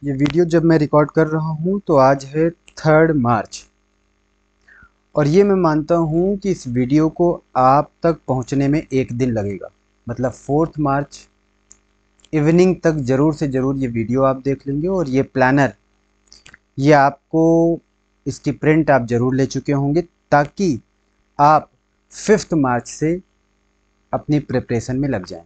ये वीडियो जब मैं रिकॉर्ड कर रहा हूँ तो आज है 3 मार्च और ये मैं मानता हूँ कि इस वीडियो को आप तक पहुँचने में एक दिन लगेगा। मतलब 4 मार्च इवनिंग तक ज़रूर से ज़रूर ये वीडियो आप देख लेंगे और ये प्लानर ये आपको इसकी प्रिंट आप ज़रूर ले चुके होंगे ताकि आप 5 मार्च से अपनी प्रिपरेशन में लग जाएं।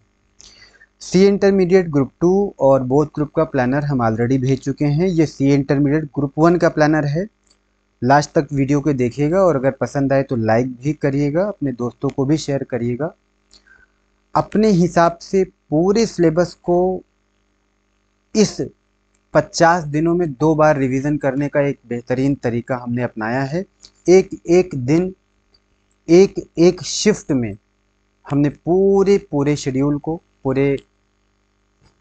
सी इंटरमीडिएट ग्रुप 2 और बोथ ग्रुप का प्लानर हम ऑलरेडी भेज चुके हैं। ये सी इंटरमीडिएट ग्रुप 1 का प्लानर है। लास्ट तक वीडियो को देखिएगा और अगर पसंद आए तो लाइक भी करिएगा, अपने दोस्तों को भी शेयर करिएगा। अपने हिसाब से पूरे सिलेबस को इस 50 दिनों में 2 बार रिवीजन करने का एक बेहतरीन तरीका हमने अपनाया है। एक एक दिन एक एक शिफ्ट में हमने पूरे शेड्यूल को, पूरे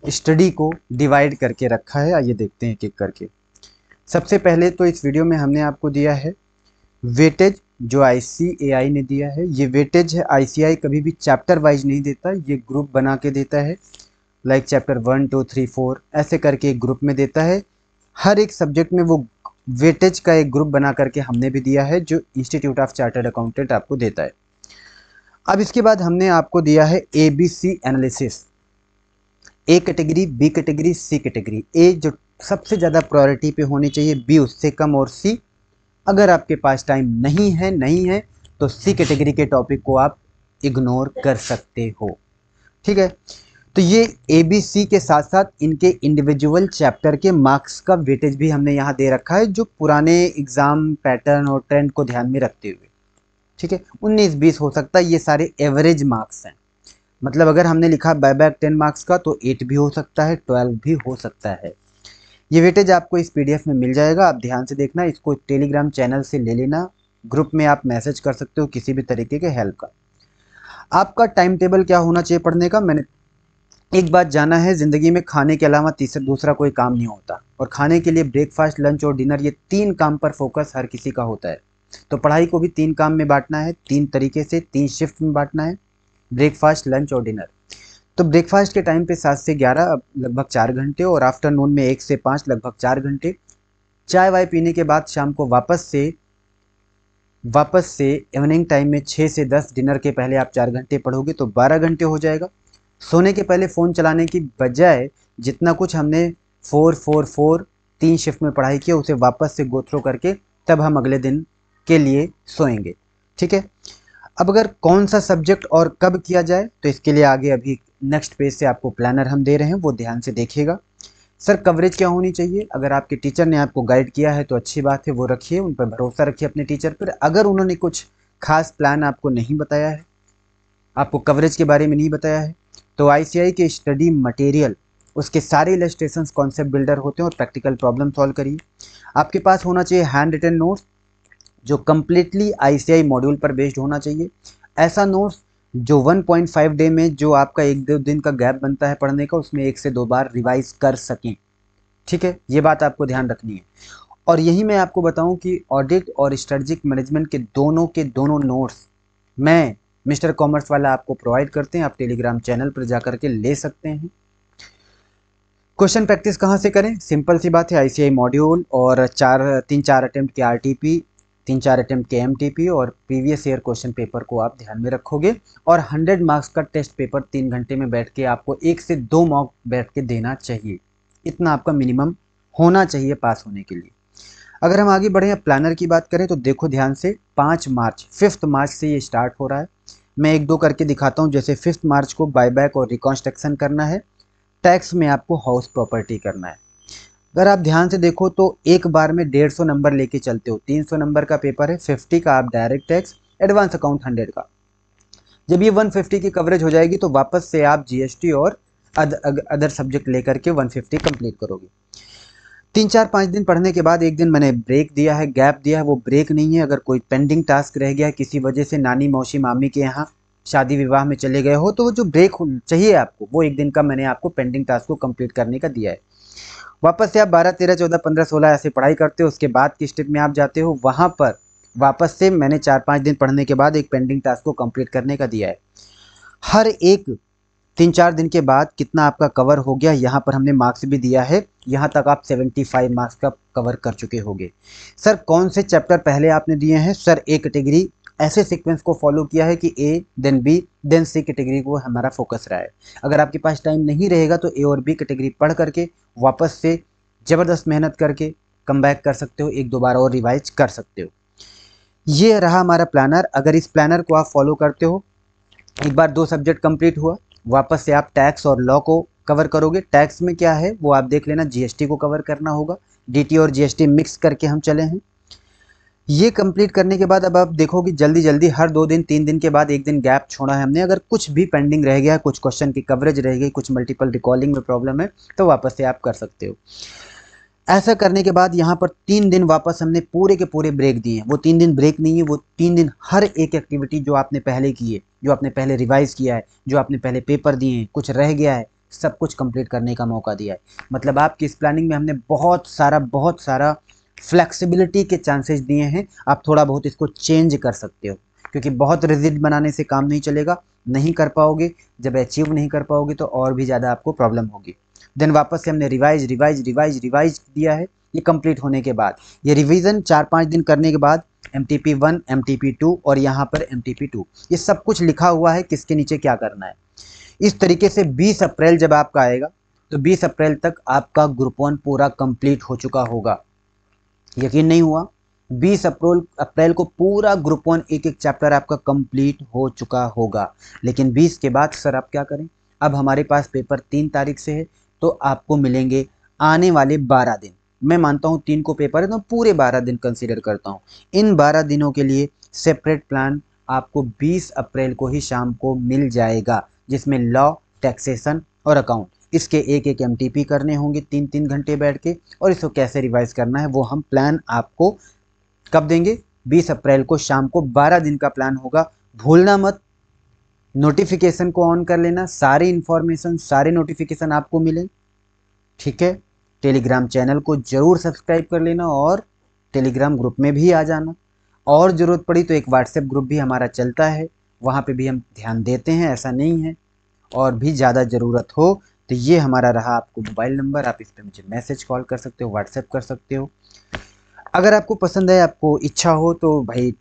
स्टडी को डिवाइड करके रखा है। आइए देखते हैं एक एक करके। सबसे पहले तो इस वीडियो में हमने आपको दिया है वेटेज, जो ICAI ने दिया है। ये वेटेज है, ICAI कभी भी चैप्टर वाइज नहीं देता, ये ग्रुप बना के देता है। लाइक चैप्टर 1 2 3 4 ऐसे करके एक ग्रुप में देता है। हर एक सब्जेक्ट में वो वेटेज का एक ग्रुप बना करके हमने भी दिया है, जो इंस्टीट्यूट ऑफ चार्टर्ड अकाउंटेंट आपको देता है। अब इसके बाद हमने आपको दिया है ABC analysis. A category, B category, C category. A जो सबसे ज़्यादा प्रायोरिटी पे होनी चाहिए, B उससे कम और C अगर आपके पास टाइम नहीं है तो C कैटेगरी के टॉपिक को आप इग्नोर कर सकते हो। ठीक है, तो ये ABC के साथ साथ इनके इंडिविजुअल चैप्टर के मार्क्स का वेटेज भी हमने यहाँ दे रखा है, जो पुराने एग्जाम पैटर्न और ट्रेंड को ध्यान में रखते हुए। ठीक है, 19-20 हो सकता है, ये सारे एवरेज मार्क्स हैं। मतलब अगर हमने लिखा बाय बैक 10 मार्क्स का तो 8 भी हो सकता है, 12 भी हो सकता है। ये वेटेज आपको इस PDF में मिल जाएगा, आप ध्यान से देखना। इसको टेलीग्राम चैनल से ले लेना, ग्रुप में आप मैसेज कर सकते हो किसी भी तरीके के हेल्प का। आपका टाइम टेबल क्या होना चाहिए पढ़ने का? मैंने एक बात जाना है, ज़िंदगी में खाने के अलावा दूसरा कोई काम नहीं होता, और खाने के लिए ब्रेकफास्ट, लंच और डिनर, ये 3 काम पर फोकस हर किसी का होता है। तो पढ़ाई को भी 3 काम में बांटना है, 3 तरीके से, 3 शिफ्ट में बांटना है, ब्रेकफास्ट, लंच और डिनर। तो ब्रेकफास्ट के टाइम पे 7 से 11 लगभग 4 घंटे, और आफ्टरनून में 1 से 5 लगभग 4 घंटे। चाय वाय पीने के बाद शाम को वापस से इवनिंग टाइम में 6 से 10, डिनर के पहले आप 4 घंटे पढ़ोगे तो 12 घंटे हो जाएगा। सोने के पहले फ़ोन चलाने की बजाय जितना कुछ हमने 4-4-4 3 शिफ्ट में पढ़ाई किया, उसे वापस से गो थ्रू करके तब हम अगले दिन के लिए सोएंगे। ठीक है, अब अगर कौन सा सब्जेक्ट और कब किया जाए तो इसके लिए आगे अभी नेक्स्ट पेज से आपको प्लानर हम दे रहे हैं, वो ध्यान से देखिएगा। सर कवरेज क्या होनी चाहिए? अगर आपके टीचर ने आपको गाइड किया है तो अच्छी बात है, वो रखिए, उन पर भरोसा रखिए अपने टीचर पर। अगर उन्होंने कुछ खास प्लान आपको नहीं बताया है, आपको कवरेज के बारे में नहीं बताया है, तो ICAI के स्टडी मटेरियल, उसके सारे इलस्ट्रेशंस कॉन्सेप्ट बिल्डर होते हैं और प्रैक्टिकल प्रॉब्लम सॉल्व करिए। आपके पास होना चाहिए हैंड रिटन नोट्स, जो कम्प्लीटली ICAI मॉड्यूल पर बेस्ड होना चाहिए। ऐसा नोट्स जो 1.5 डे में, जो आपका 1-2 दिन का गैप बनता है पढ़ने का, उसमें 1 से 2 बार रिवाइज कर सकें। ठीक है, ये बात आपको ध्यान रखनी है। और यही मैं आपको बताऊं कि ऑडिट और स्ट्रेटजिक मैनेजमेंट के दोनों नोट्स मैं मिस्टर कॉमर्स वाला आपको प्रोवाइड करते हैं। आप टेलीग्राम चैनल पर जाकर के ले सकते हैं। क्वेश्चन प्रैक्टिस कहाँ से करें? सिंपल सी बात है, ICAI मॉड्यूल और 3-4 अटेम्प्ट के RTP, 3-4 अटेम्प्ट के MTP और प्रीवियस ईयर क्वेश्चन पेपर को आप ध्यान में रखोगे। और 100 मार्क्स का टेस्ट पेपर 3 घंटे में बैठ के आपको 1 से 2 मॉक बैठ के देना चाहिए। इतना आपका मिनिमम होना चाहिए पास होने के लिए। अगर हम आगे बढ़े, प्लानर की बात करें तो देखो ध्यान से, 5 मार्च से ये स्टार्ट हो रहा है। मैं 1-2 करके दिखाता हूँ। जैसे 5 मार्च को बायबैक और रिकॉन्स्ट्रक्शन करना है, टैक्स में आपको हाउस प्रॉपर्टी करना है। अगर आप ध्यान से देखो तो एक बार में 150 नंबर लेके चलते हो, 300 नंबर का पेपर है, 50 का आप डायरेक्ट टैक्स, एडवांस अकाउंट 100 का। जब ये 150 की कवरेज हो जाएगी तो वापस से आप GST और अदर सब्जेक्ट लेकर के 150 कंप्लीट करोगे। 3-4-5 दिन पढ़ने के बाद एक दिन मैंने ब्रेक दिया है, गैप दिया है। वो ब्रेक नहीं है, अगर कोई पेंडिंग टास्क रह गया है किसी वजह से, नानी मौसी मामी के यहाँ शादी विवाह में चले गए हो, तो वो जो ब्रेक चाहिए आपको, वो एक दिन का मैंने आपको पेंडिंग टास्क को कंप्लीट करने का दिया है। वापस से आप 12, 13, 14, 15, 16 ऐसे पढ़ाई करते हो। उसके बाद की स्टेप में आप जाते हो, वहाँ पर वापस से मैंने 4-5 दिन पढ़ने के बाद एक पेंडिंग टास्क को कंप्लीट करने का दिया है। हर एक 3-4 दिन के बाद कितना आपका कवर हो गया, यहाँ पर हमने मार्क्स भी दिया है। यहाँ तक आप 75 मार्क्स का कवर कर चुके होंगे। सर कौन से चैप्टर पहले आपने दिए हैं? सर ए कैटेगरी ऐसे सीक्वेंस को फॉलो किया है कि A then B then C category को हमारा फोकस रहा है। अगर आपके पास टाइम नहीं रहेगा तो ए और बी कैटेगरी पढ़ करके वापस से ज़बरदस्त मेहनत करके कम बैक कर सकते हो, 1-2 बार और रिवाइज कर सकते हो। ये रहा हमारा प्लानर। अगर इस प्लानर को आप फॉलो करते हो, एक बार 2 सब्जेक्ट कंप्लीट हुआ, वापस से आप टैक्स और लॉ को कवर करोगे। टैक्स में क्या है वो आप देख लेना, जीएसटी को कवर करना होगा। डीटी और जीएसटी मिक्स करके हम चले हैं। ये कंप्लीट करने के बाद अब आप देखोगे जल्दी जल्दी हर 2 दिन 3 दिन के बाद 1 दिन गैप छोड़ा है हमने। अगर कुछ भी पेंडिंग रह गया, कुछ क्वेश्चन की कवरेज रह गई, कुछ मल्टीपल रिकॉलिंग में प्रॉब्लम है, तो वापस से आप कर सकते हो। ऐसा करने के बाद यहाँ पर 3 दिन वापस हमने पूरे के पूरे ब्रेक दिए हैं। वो 3 दिन ब्रेक नहीं है, वो 3 दिन हर एक एक्टिविटी जो आपने पहले की है, जो आपने पहले रिवाइज किया है, जो आपने पहले पेपर दिए हैं, कुछ रह गया है, सब कुछ कंप्लीट करने का मौका दिया है। मतलब आपकी इस प्लानिंग में हमने बहुत सारा फ्लेक्सिबिलिटी के चांसेस दिए हैं। आप थोड़ा बहुत इसको चेंज कर सकते हो, क्योंकि बहुत रिजिड बनाने से काम नहीं चलेगा। नहीं कर पाओगे, जब अचीव नहीं कर पाओगे तो और भी ज़्यादा आपको प्रॉब्लम होगी। देन वापस से हमने रिवाइज दिया है। ये कंप्लीट होने के बाद ये रिवीजन 4-5 दिन करने के बाद MTP1 MTP2 और यहाँ पर MTP2 ये सब कुछ लिखा हुआ है किसके नीचे क्या करना है। इस तरीके से 20 अप्रैल जब आपका आएगा तो 20 अप्रैल तक आपका ग्रुप 1 पूरा कंप्लीट हो चुका होगा। यकीन नहीं हुआ? 20 अप्रैल को पूरा ग्रुप 1 एक चैप्टर आपका कंप्लीट हो चुका होगा। लेकिन 20 के बाद सर आप क्या करें? अब हमारे पास पेपर 3 तारीख से है, तो आपको मिलेंगे आने वाले 12 दिन। मैं मानता हूँ 3 को पेपर है तो पूरे 12 दिन कंसीडर करता हूँ। इन 12 दिनों के लिए सेपरेट प्लान आपको 20 अप्रैल को ही शाम को मिल जाएगा, जिसमें लॉ, टैक्सेशन और अकाउंट इसके एक MTP करने होंगे 3-3 घंटे बैठ के, और इसको कैसे रिवाइज करना है वो हम प्लान आपको कब देंगे? 20 अप्रैल को शाम को 12 दिन का प्लान होगा। भूलना मत, नोटिफिकेशन को ऑन कर लेना, सारी इंफॉर्मेशन सारे नोटिफिकेशन आपको मिले। ठीक है, टेलीग्राम चैनल को जरूर सब्सक्राइब कर लेना और टेलीग्राम ग्रुप में भी आ जाना। और ज़रूरत पड़ी तो एक व्हाट्सएप ग्रुप भी हमारा चलता है, वहाँ पे भी हम ध्यान देते हैं, ऐसा नहीं है। और भी ज़्यादा ज़रूरत हो तो ये हमारा रहा आपको मोबाइल नंबर, आप इस पर मुझे मैसेज कॉल कर सकते हो, व्हाट्सएप कर सकते हो। अगर आपको पसंद है, आपको इच्छा हो तो भाई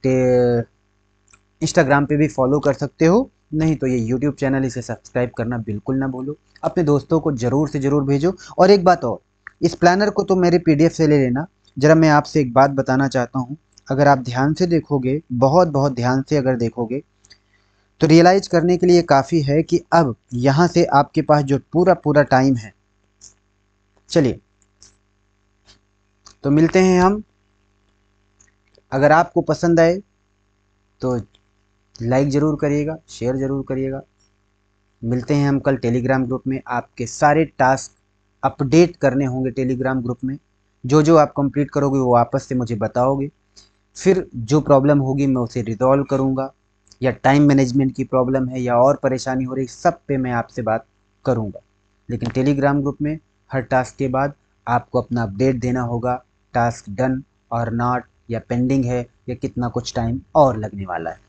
इंस्टाग्राम पे भी फॉलो कर सकते हो, नहीं तो ये यूट्यूब चैनल इसे सब्सक्राइब करना बिल्कुल ना भूलो। अपने दोस्तों को ज़रूर से ज़रूर भेजो। और एक बात और, इस प्लानर को तो मेरे PDF से ले लेना। ज़रा मैं आपसे एक बात बताना चाहता हूँ, अगर आप ध्यान से देखोगे, बहुत ध्यान से अगर देखोगे तो रियलाइज करने के लिए काफ़ी है कि अब यहाँ से आपके पास जो पूरा टाइम है। चलिए तो मिलते हैं हम। अगर आपको पसंद आए तो लाइक ज़रूर करिएगा, शेयर ज़रूर करिएगा। मिलते हैं हम कल टेलीग्राम ग्रुप में। आपके सारे टास्क अपडेट करने होंगे टेलीग्राम ग्रुप में। जो जो आप कंप्लीट करोगे वो वापस से मुझे बताओगे, फिर जो प्रॉब्लम होगी मैं उसे रिजॉल्व करूँगा। या टाइम मैनेजमेंट की प्रॉब्लम है या और परेशानी हो रही, सब पे मैं आपसे बात करूँगा। लेकिन टेलीग्राम ग्रुप में हर टास्क के बाद आपको अपना अपडेट देना होगा, टास्क डन और नॉट, या पेंडिंग है, या कितना कुछ टाइम और लगने वाला है।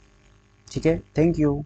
ठीक है, थैंक यू।